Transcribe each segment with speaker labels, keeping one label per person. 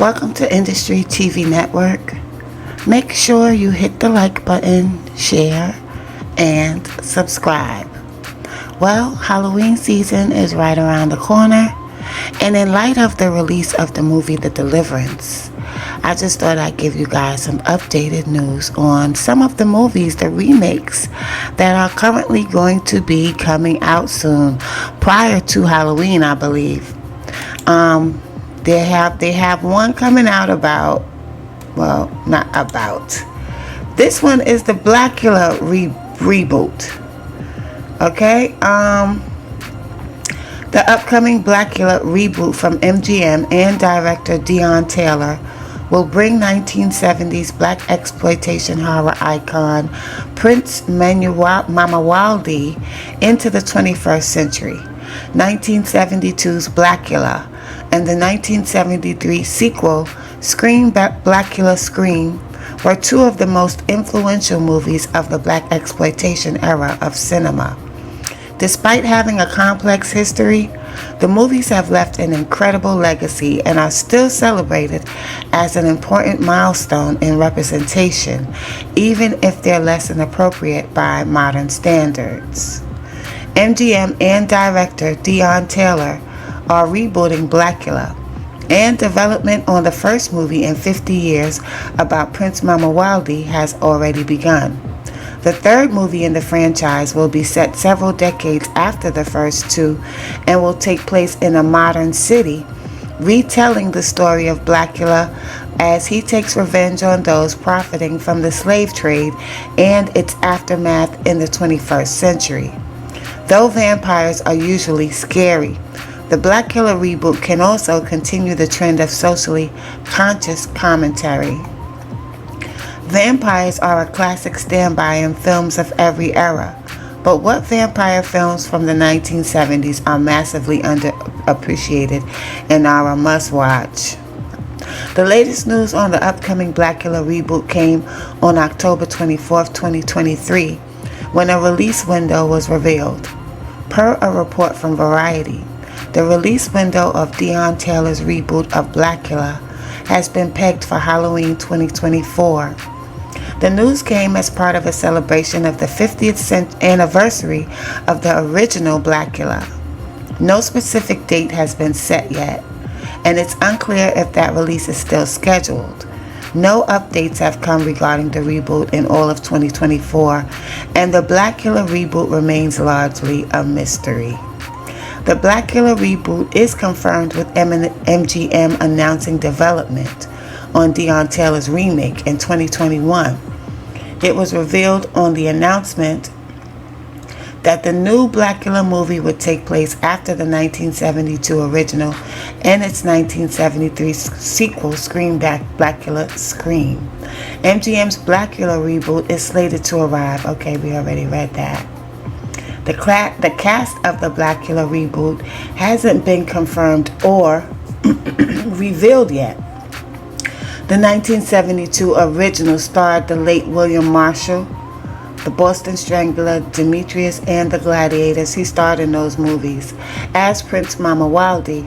Speaker 1: Welcome to Industry TV Network. Make sure you hit the like button, share, and subscribe. Well, Halloween season is right around the corner, and in light of the release of the movie The Deliverance, I just thought I'd give you guys some updated news on some of the movies, the remakes that are currently going to be coming out soon, prior to Halloween, I believe. They have one coming out about, well, not about. This one is the Blackula reboot. Okay, the upcoming Blackula reboot from MGM and director Deon Taylor will bring 1970s black exploitation horror icon Prince Mamawaldi into the 21st century. 1972's Blackula and the 1973 sequel Blackula Scream were two of the most influential movies of the black exploitation era of cinema. Despite having a complex history, the movies have left an incredible legacy and are still celebrated as an important milestone in representation, even if they're less than appropriate by modern standards. MGM and director Deon Taylor are rebooting Blackula, and development on the first movie in 50 years about Prince Mamawaldi has already begun. The third movie in the franchise will be set several decades after the first two and will take place in a modern city, retelling the story of Blackula as he takes revenge on those profiting from the slave trade and its aftermath in the 21st century. Though vampires are usually scary, the Blackula reboot can also continue the trend of socially conscious commentary. Vampires are a classic standby in films of every era, but what vampire films from the 1970s are massively underappreciated and are a must-watch? The latest news on the upcoming Blackula reboot came on October 24, 2023, when a release window was revealed. Per a report from Variety, the release window of Deon Taylor's reboot of Blackula has been pegged for Halloween 2024. The news came as part of a celebration of the 50th anniversary of the original Blackula. No specific date has been set yet, and it's unclear if that release is still scheduled. No updates have come regarding the reboot in all of 2024, and the Blackula reboot remains largely a mystery. The Blackula reboot is confirmed with MGM announcing development on Deon Taylor's remake in 2021. It was revealed on the announcement that the new Blackula movie would take place after the 1972 original and its 1973 sequel, Blackula Scream. MGM's Blackula reboot is slated to arrive. Okay, we already read that. The cast of the Blackula reboot hasn't been confirmed or revealed yet. The 1972 original starred the late William Marshall, the Boston Strangler, Demetrius, and the Gladiators. He starred in those movies as Prince Mamawaldi,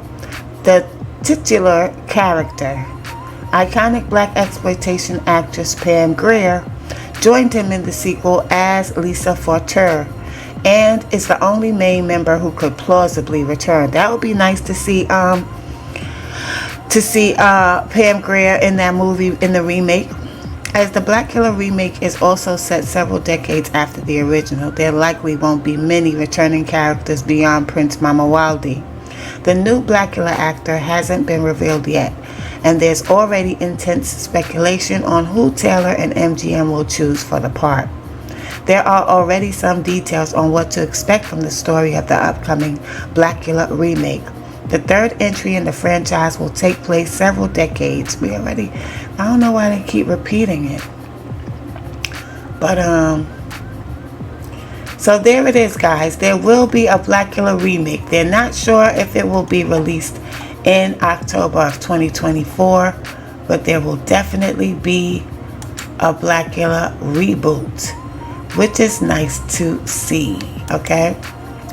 Speaker 1: the titular character. Iconic black exploitation actress Pam Grier joined him in the sequel as Lisa Forteur, and is the only main member who could plausibly return. That would be nice to see Pam Grier in that movie, in the remake. As the Blackula remake is also set several decades after the original, there likely won't be many returning characters beyond Prince Mamawaldi. The new Blackula actor hasn't been revealed yet, and there's already intense speculation on who Taylor and MGM will choose for the part. There are already some details on what to expect from the story of the upcoming Blackula remake. The third entry in the franchise will take place several decades. I don't know why they keep repeating it. But, so there it is, guys. There will be a Blackula remake. They're not sure if it will be released in October of 2024, but there will definitely be a Blackula reboot, which is nice to see, okay?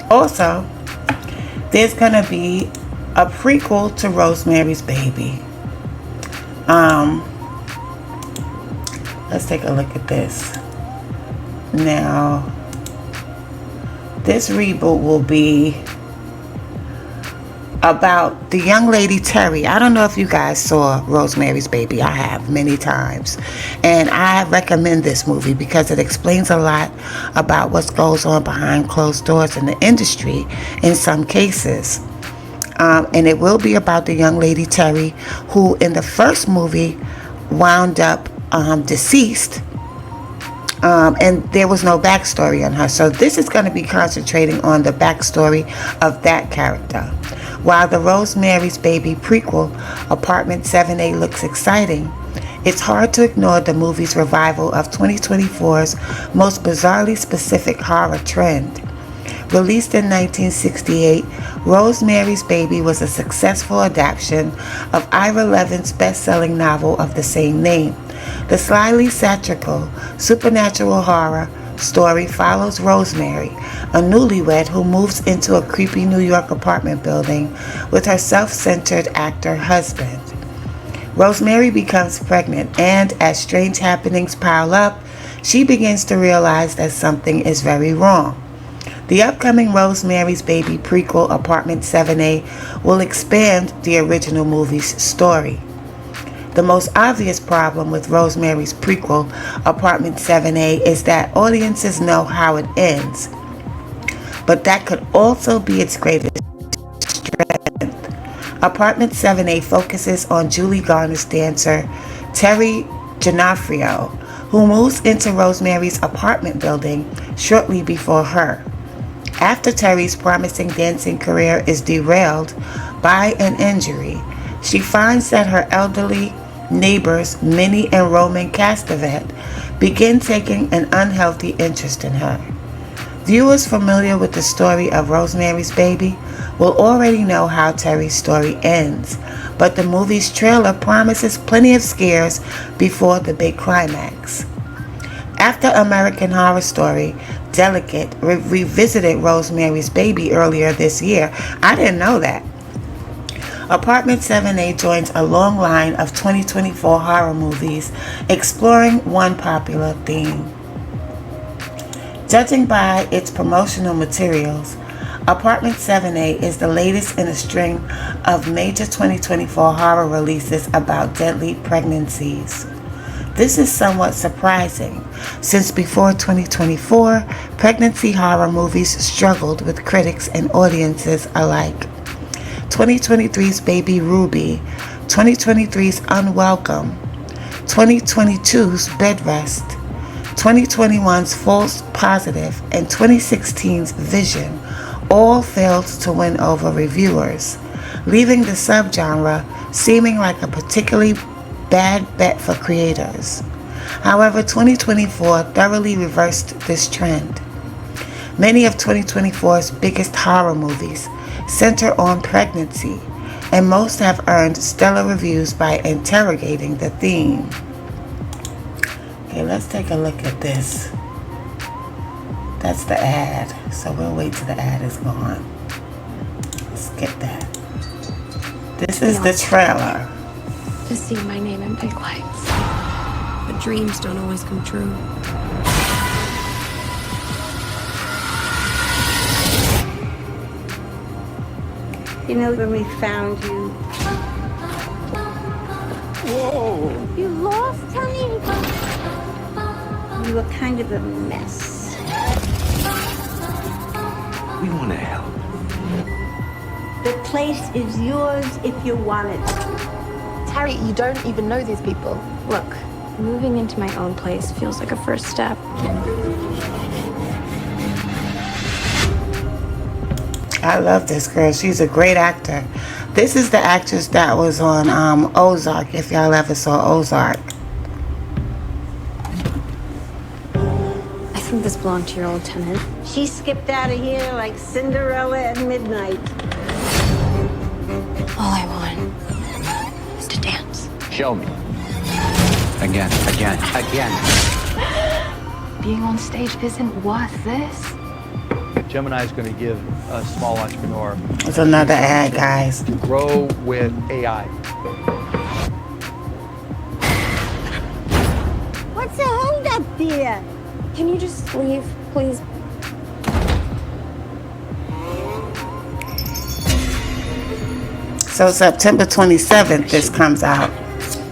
Speaker 1: Also, there's going to be a prequel to Rosemary's Baby. Um, let's take a look at this. Now, this reboot will be about the young lady Terry. I don't know if you guys saw Rosemary's Baby. I have many times. And I recommend this movie because it explains a lot about what goes on behind closed doors in the industry in some cases. And it will be about the young lady Terry, who in the first movie wound up deceased. And there was no backstory on her. So this is going to be concentrating on the backstory of that character. While the Rosemary's Baby prequel, Apartment 7A, looks exciting, it's hard to ignore the movie's revival of 2024's most bizarrely specific horror trend. Released in 1968, Rosemary's Baby was a successful adaptation of Ira Levin's best-selling novel of the same name. The slyly satirical, supernatural horror story follows Rosemary, a newlywed who moves into a creepy New York apartment building with her self-centered actor husband. Rosemary becomes pregnant, and as strange happenings pile up, she begins to realize that something is very wrong. The upcoming Rosemary's Baby prequel, Apartment 7A, will expand the original movie's story. The most obvious problem with Rosemary's prequel, Apartment 7A, is that audiences know how it ends. But that could also be its greatest strength. Apartment 7A focuses on Julie Garner's dancer, Terry Gianfrio, who moves into Rosemary's apartment building shortly before her. After Terry's promising dancing career is derailed by an injury, she finds that her elderly neighbors, Minnie and Roman Castevet, begin taking an unhealthy interest in her. Viewers familiar with the story of Rosemary's Baby will already know how Terry's story ends, but the movie's trailer promises plenty of scares before the big climax. After American Horror Story Delicate revisited Rosemary's Baby earlier this year, I didn't know that. Apartment 7A joins a long line of 2024 horror movies exploring one popular theme. Judging by its promotional materials, Apartment 7A is the latest in a string of major 2024 horror releases about deadly pregnancies. This is somewhat surprising, since before 2024, pregnancy horror movies struggled with critics and audiences alike. 2023's Baby Ruby, 2023's Unwelcome, 2022's Bed Rest, 2021's False Positive, and 2016's Vision all failed to win over reviewers, leaving the subgenre seeming like a particularly bad bet for creators. However, 2024 thoroughly reversed this trend. Many of 2024's biggest horror movies center on pregnancy, and most have earned stellar reviews by interrogating the theme. Okay, let's take a look at this. That's the ad, so we'll wait till the ad is gone. Skip that. This is the trailer.
Speaker 2: To see my name in big lights. But dreams don't always come true.
Speaker 3: You know, when we found you...
Speaker 4: Whoa!
Speaker 3: You lost, honey? You were kind of a mess.
Speaker 4: We want to help.
Speaker 3: The place is yours if you want it.
Speaker 2: Terry, you don't even know these people. Look, moving into my own place feels like a first step.
Speaker 1: I love this girl. She's a great actor. This is the actress that was on Ozark, if y'all ever saw Ozark.
Speaker 2: I think this belonged to your old tenant.
Speaker 3: She skipped out of here like Cinderella at midnight.
Speaker 2: All I want is to dance.
Speaker 4: Show me. Again.
Speaker 2: Being on stage isn't worth this.
Speaker 5: Gemini is going to give a small entrepreneur
Speaker 1: It's another ad, guys.
Speaker 5: grow with AI.
Speaker 3: dear.
Speaker 2: Can you just leave, please?
Speaker 1: So September 27th, this comes out.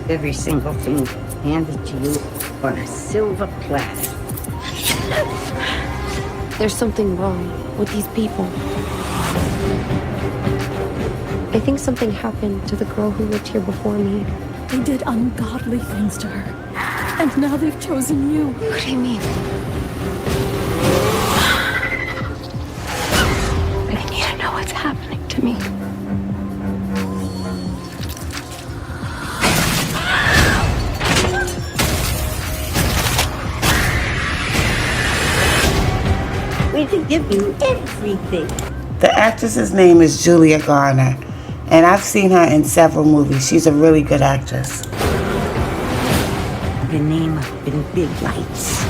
Speaker 3: Every single thing handed to you on a silver platter.
Speaker 2: There's something wrong with these people. I think something happened to the girl who lived here before me.
Speaker 6: They did ungodly things to her. And now they've chosen you.
Speaker 2: What do you mean? I need to know what's happening to me.
Speaker 3: We can give you everything.
Speaker 1: The actress's name is Julia Garner, and I've seen her in several movies. She's a really good actress.
Speaker 3: The name up in big lights.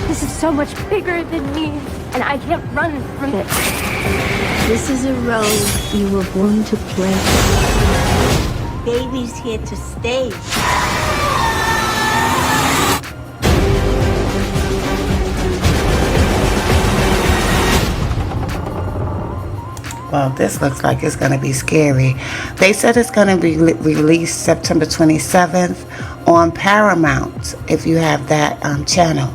Speaker 2: This is so much bigger than me, and I can't run from it.
Speaker 3: This is a role you were born to play. Baby's here to stay.
Speaker 1: Well, this looks like it's going to be scary. They said it's going to be released September 27th on Paramount, if you have that channel.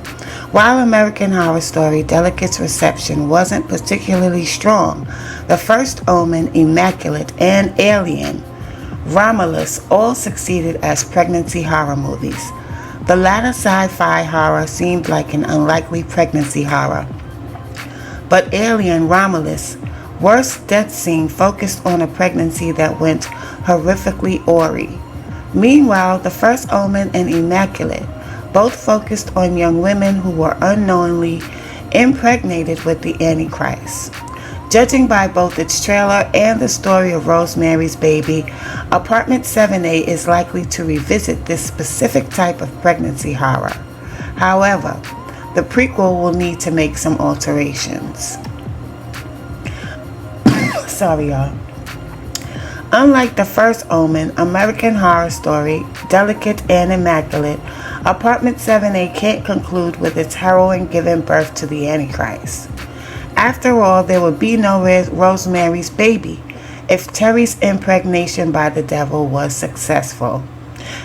Speaker 1: While American Horror Story Delicate's reception wasn't particularly strong, The First Omen, Immaculate, and Alien, Romulus all succeeded as pregnancy horror movies. The latter sci-fi horror seemed like an unlikely pregnancy horror. But Alien, Romulus' worst death scene focused on a pregnancy that went horrifically awry. Meanwhile, The First Omen and Immaculate both focused on young women who were unknowingly impregnated with the Antichrist. Judging by both its trailer and the story of Rosemary's Baby, Apartment 7A is likely to revisit this specific type of pregnancy horror. However, the prequel will need to make some alterations. Sorry, y'all. Unlike The First Omen, American Horror Story, Delicate and Immaculate, Apartment 7A can't conclude with its heroine giving birth to the Antichrist. After all, there would be no Rosemary's Baby if Terry's impregnation by the devil was successful.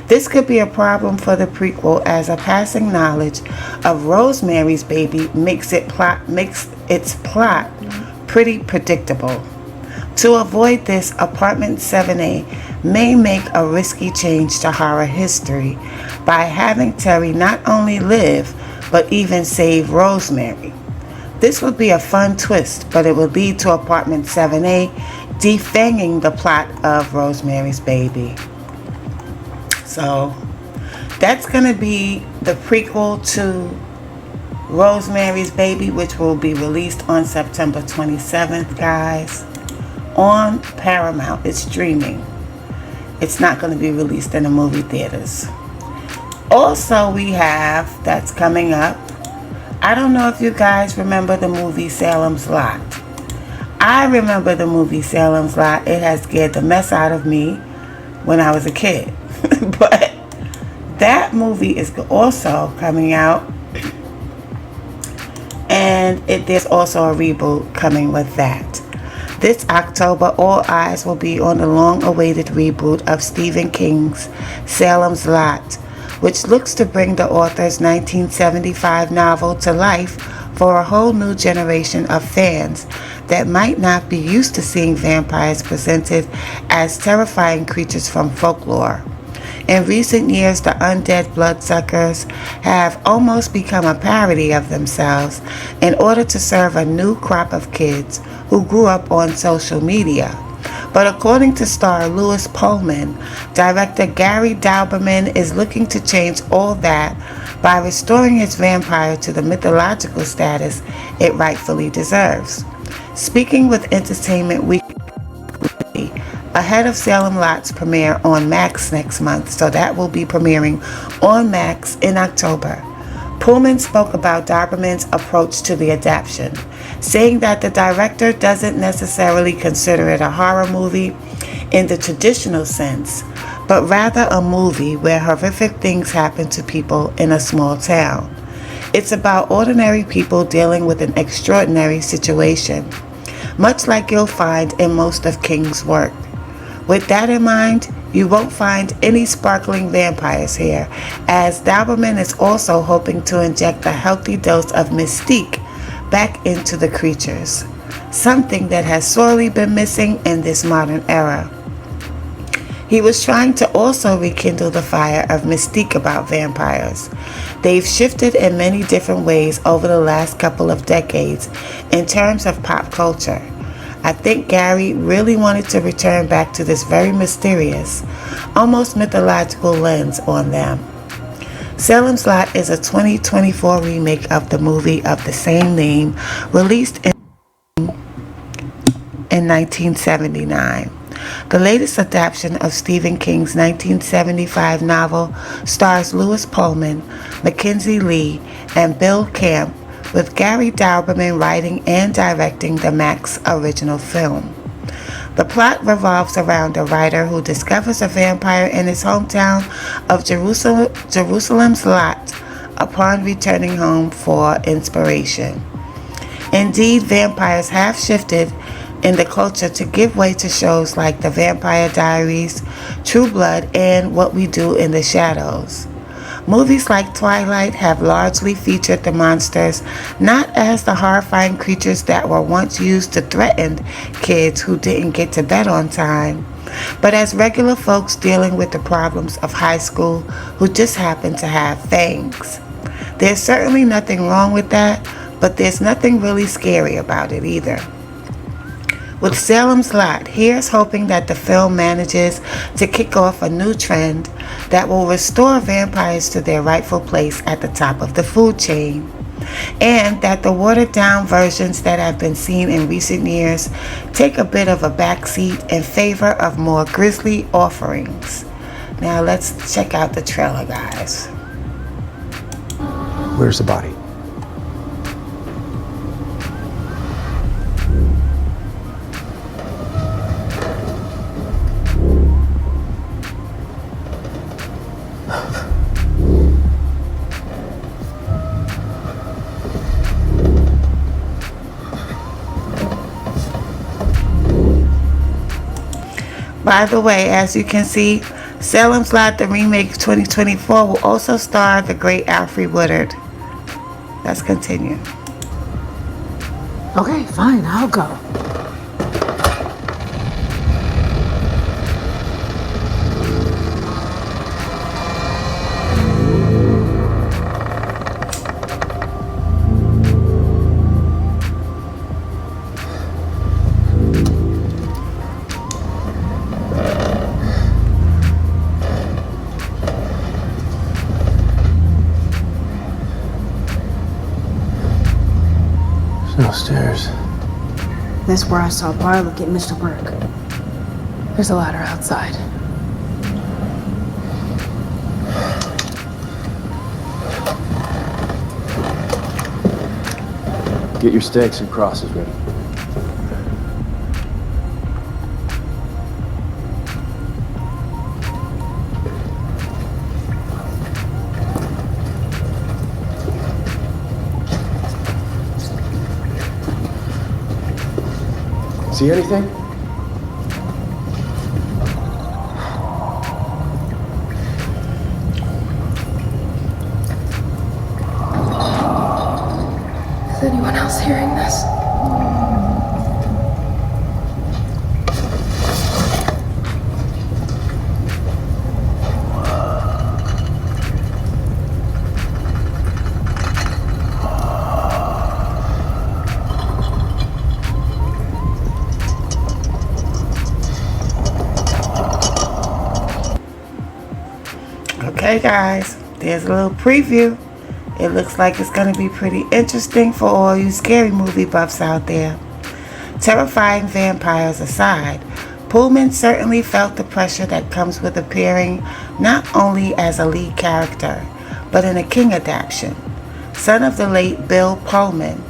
Speaker 1: This could be a problem for the prequel, as a passing knowledge of Rosemary's Baby makes its plot pretty predictable. To avoid this, Apartment 7A may make a risky change to horror history by having Terry not only live, but even save Rosemary. This would be a fun twist, but it would lead to Apartment 7A defanging the plot of Rosemary's Baby. So, that's going to be the prequel to Rosemary's Baby, which will be released on September 27th, guys. On Paramount. It's streaming. It's not going to be released in the movie theaters. Also, we have, that's coming up, I don't know if you guys remember the movie Salem's Lot. I remember the movie Salem's Lot. It has scared the mess out of me when I was a kid. But that movie is also coming out, and there's also a reboot coming with that. This October, all eyes will be on the long-awaited reboot of Stephen King's Salem's Lot, which looks to bring the author's 1975 novel to life for a whole new generation of fans that might not be used to seeing vampires presented as terrifying creatures from folklore. In recent years, the undead bloodsuckers have almost become a parody of themselves in order to serve a new crop of kids who grew up on social media. But according to star Louis Pullman, director Gary Dauberman is looking to change all that by restoring his vampire to the mythological status it rightfully deserves. Speaking with Entertainment Weekly, ahead of Salem Lot's premiere on Max next month, so that will be premiering on Max in October, Pullman spoke about Dauberman's approach to the adaptation, saying that the director doesn't necessarily consider it a horror movie in the traditional sense, but rather a movie where horrific things happen to people in a small town. It's about ordinary people dealing with an extraordinary situation, much like you'll find in most of King's work. With that in mind, you won't find any sparkling vampires here, as Dauberman is also hoping to inject a healthy dose of mystique back into the creatures, something that has sorely been missing in this modern era. He was trying to also rekindle the fire of mystique about vampires. They've shifted in many different ways over the last couple of decades in terms of pop culture. I think Gary really wanted to return back to this very mysterious, almost mythological lens on them. Salem's Lot is a 2024 remake of the movie of the same name, released in 1979. The latest adaptation of Stephen King's 1975 novel stars Lewis Pullman, Mackenzie Lee, and Bill Camp, with Gary Dauberman writing and directing the Max original film. The plot revolves around a writer who discovers a vampire in his hometown of Jerusalem's Lot upon returning home for inspiration. Indeed, vampires have shifted in the culture to give way to shows like The Vampire Diaries, True Blood, and What We Do in the Shadows. Movies like Twilight have largely featured the monsters not as the horrifying creatures that were once used to threaten kids who didn't get to bed on time, but as regular folks dealing with the problems of high school who just happen to have fangs. There's certainly nothing wrong with that, but there's nothing really scary about it either. With Salem's Lot, here's hoping that the film manages to kick off a new trend that will restore vampires to their rightful place at the top of the food chain, and that the watered-down versions that have been seen in recent years take a bit of a backseat in favor of more grisly offerings. Now let's check out the trailer, guys.
Speaker 4: Where's the body?
Speaker 1: By the way, as you can see, Salem's Lot, the remake 2024, will also star the great Alfre Woodard. Let's continue.
Speaker 7: Okay, fine, I'll go.
Speaker 4: No stairs.
Speaker 7: That's where I saw Barlow get Mr. Burke. There's a ladder outside.
Speaker 8: Get your stakes and crosses ready. See anything?
Speaker 6: Is anyone else hearing this?
Speaker 1: Okay guys, there's a little preview. It looks like it's going to be pretty interesting for all you scary movie buffs out there. Terrifying vampires aside, Pullman certainly felt the pressure that comes with appearing not only as a lead character, but in a King adaptation. Son of the late Bill Pullman,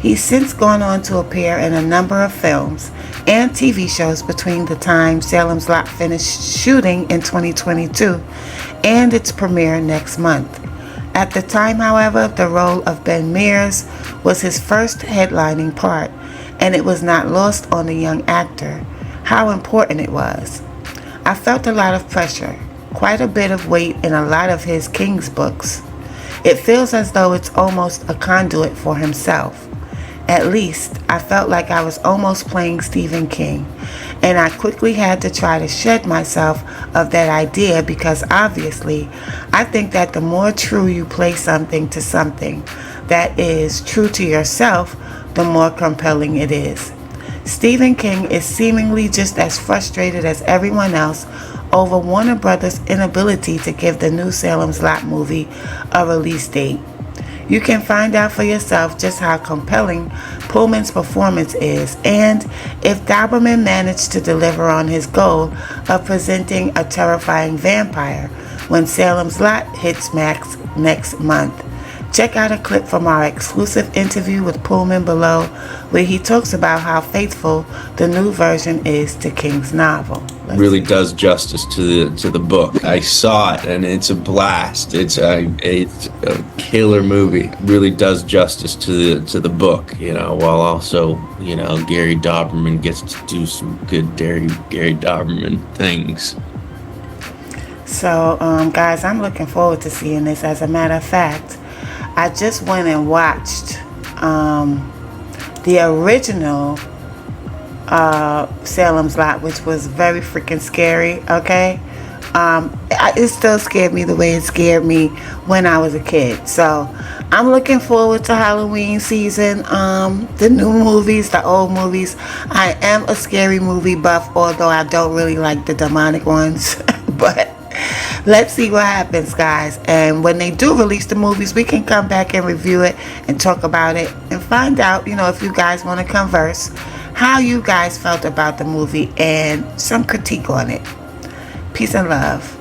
Speaker 1: He's since gone on to appear in a number of films and TV shows between the time Salem's Lot finished shooting in 2022 and its premiere next month. At the time, however, the role of Ben Mears was his first headlining part, and it was not lost on the young actor how important it was. I felt a lot of pressure, quite a bit of weight in a lot of his King's books. It feels as though it's almost a conduit for himself. At least, I felt like I was almost playing Stephen King, and I quickly had to try to shed myself of that idea because obviously, I think that the more true you play something to something that is true to yourself, the more compelling it is. Stephen King is seemingly just as frustrated as everyone else over Warner Brothers' inability to give the new Salem's Lot movie a release date. You can find out for yourself just how compelling Pullman's performance is and if Doberman managed to deliver on his goal of presenting a terrifying vampire when Salem's Lot hits Max next month. Check out a clip from our exclusive interview with Pullman below, where he talks about how faithful the new version is to King's novel.
Speaker 9: Really does justice to the book. I saw it and it's a blast. It's a killer movie. Really does justice to the book, while also, Gary Doberman gets to do some good Gary Doberman things.
Speaker 1: So, guys, I'm looking forward to seeing this. As a matter of fact, I just went and watched the original Salem's Lot, which was very freaking scary, okay? It still scared me the way it scared me when I was a kid. So I'm looking forward to Halloween season, the new movies, the old movies. I am a scary movie buff, although I don't really like the demonic ones. But let's see what happens, guys. And when they do release the movies, we can come back and review it and talk about it and find out, if you guys want to converse, how you guys felt about the movie and some critique on it. Peace and love.